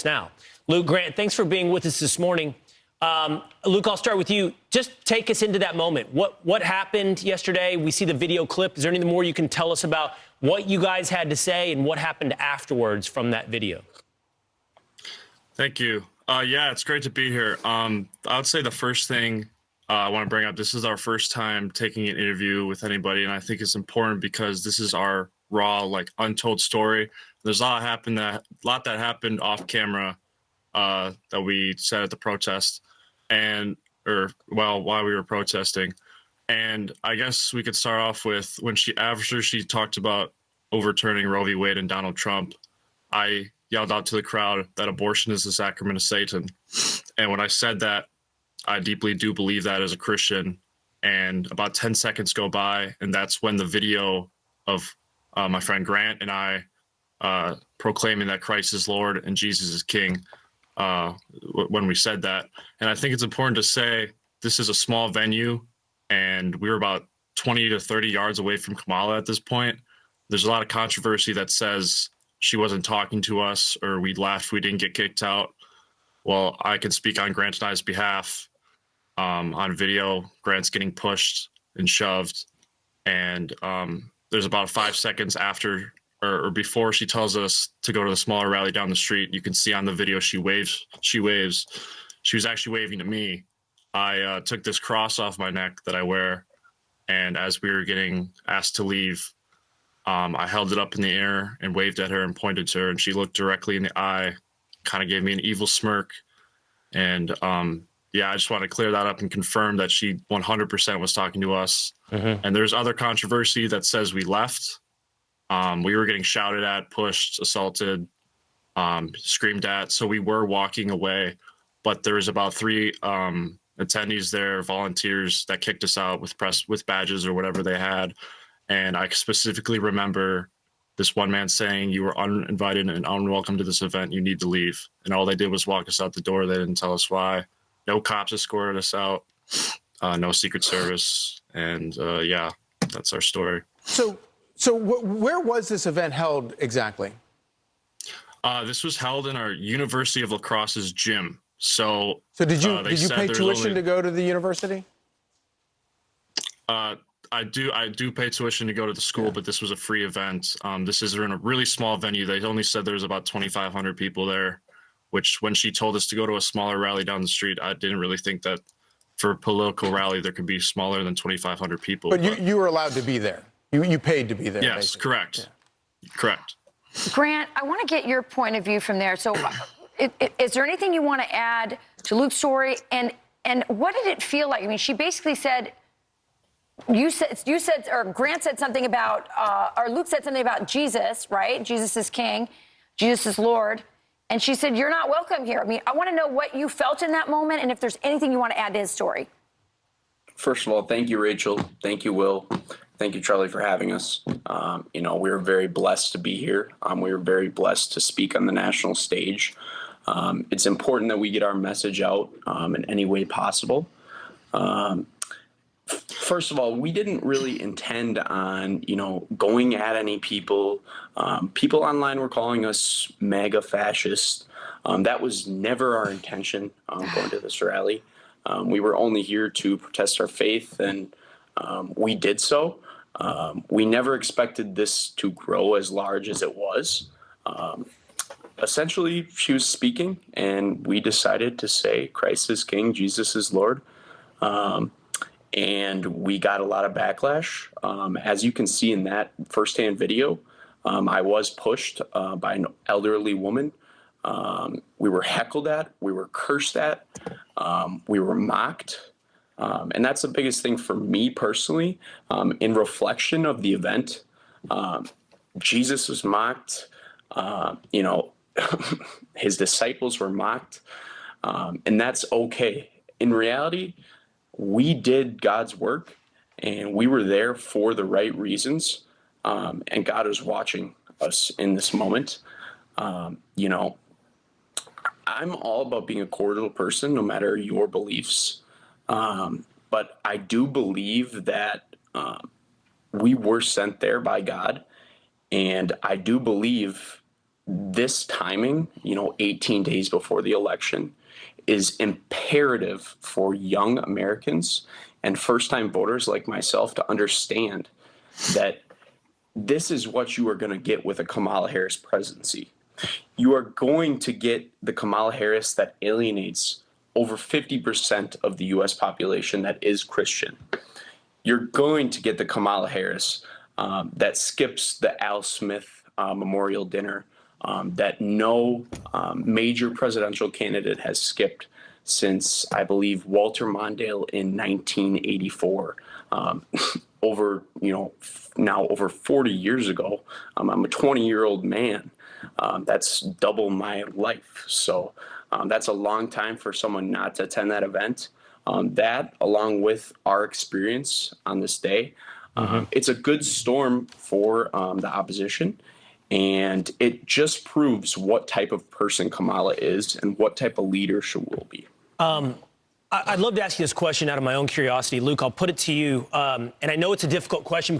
now. Luke, Grant, thanks for being with us this morning. Luke, I'll start with you. Just take us into that moment. What happened yesterday? We see the video clip. Is there anything more you can tell us about what you guys had to say and what happened afterwards from that video? Thank you. Yeah, it's great to be here. I would say the first thing I want to bring up, this is our first time taking an interview with anybody, and I think it's important because this is our raw, untold story. There's a lot that happened off camera that we said at the protest, while we were protesting. And I guess we could start off with after she talked about overturning Roe v. Wade and Donald Trump, I yelled out to the crowd that abortion is the sacrament of Satan. And when I said that, I deeply do believe that as a Christian. And about 10 seconds go by, and that's when the video of my friend Grant and I proclaiming that Christ is Lord and Jesus is King, when we said that. And I think it's important to say this is a small venue, and we were about 20 to 30 yards away from Kamala at this point. There's a lot of controversy that says she wasn't talking to us or we left, we didn't get kicked out. Well, I can speak on Grant and I's behalf. On video, Grant's getting pushed and shoved. And there's about 5 seconds after or before she tells us to go to the smaller rally down the street. You can see on the video she waves. She was actually waving to me. I took this cross off my neck that I wear, and as we were getting asked to leave, I held it up in the air and waved at her and pointed to her, and she looked directly in the eye, kind of gave me an evil smirk. And yeah, I just want to clear that up and confirm that she 100% was talking to us. Mm-hmm. And there's other controversy that says we left. We were getting shouted at, pushed, assaulted, screamed at. So we were walking away, but there was about 3 attendees there, volunteers, that kicked us out with badges or whatever they had. And I specifically remember this one man saying, "You were uninvited and unwelcome to this event. You need to leave." And all they did was walk us out the door. They didn't tell us why. No cops escorted us out. No Secret Service. And yeah, that's our story. So where was this event held exactly? This was held in our University of La Crosse's gym. So did you pay tuition to go to the university? I do pay tuition to go to the school, but this was a free event. This is in a really small venue. They only said there was about 2,500 people there, which when she told us to go to a smaller rally down the street, I didn't really think that for a political rally there could be smaller than 2,500 people. But you were allowed to be there. You paid to be there. Yes, basically. Correct. Yeah. Correct. Grant, I want to get your point of view from there. So is there anything you want to add to Luke's story? And what did it feel like? I mean, she basically said, you said, or Grant said something about, or Luke said something about Jesus, right? Jesus is King, Jesus is Lord. And she said, "You're not welcome here." I mean, I want to know what you felt in that moment and if there's anything you want to add to his story. First of all, thank you, Rachel. Thank you, Will. Thank you, Charlie, for having us. We were very blessed to be here. We were very blessed to speak on the national stage. It's important that we get our message out in any way possible. First of all, we didn't really intend on, going at any people. People online were calling us MAGA fascists. That was never our intention going to this rally. We were only here to protest our faith, and we did so. We never expected this to grow as large as it was. Essentially, she was speaking, and we decided to say, Christ is King, Jesus is Lord. And we got a lot of backlash. As you can see in that firsthand video, I was pushed by an elderly woman. We were heckled at, we were cursed at, we were mocked. And that's the biggest thing for me personally. In reflection of the event, Jesus was mocked, his disciples were mocked, and that's okay. In reality, we did God's work, and we were there for the right reasons, and God is watching us in this moment. I'm all about being a cordial person, no matter your beliefs, but I do believe that we were sent there by God, and I do believe this timing, 18 days before the election, is imperative for young Americans and first-time voters like myself to understand that this is what you are going to get with a Kamala Harris presidency. You are going to get the Kamala Harris that alienates over 50% of the U.S. population that is Christian. You're going to get the Kamala Harris that skips the Al Smith memorial dinner that no major presidential candidate has skipped since, I believe, Walter Mondale in 1984. Now over 40 years ago. I'm a 20-year-old man. That's double my life. So that's a long time for someone not to attend that event. That, along with our experience on this day, it's a good storm for the opposition. And it just proves what type of person Kamala is and what type of leader she will be. I'd love to ask you this question out of my own curiosity. Luke, I'll put it to you. And I know it's a difficult question.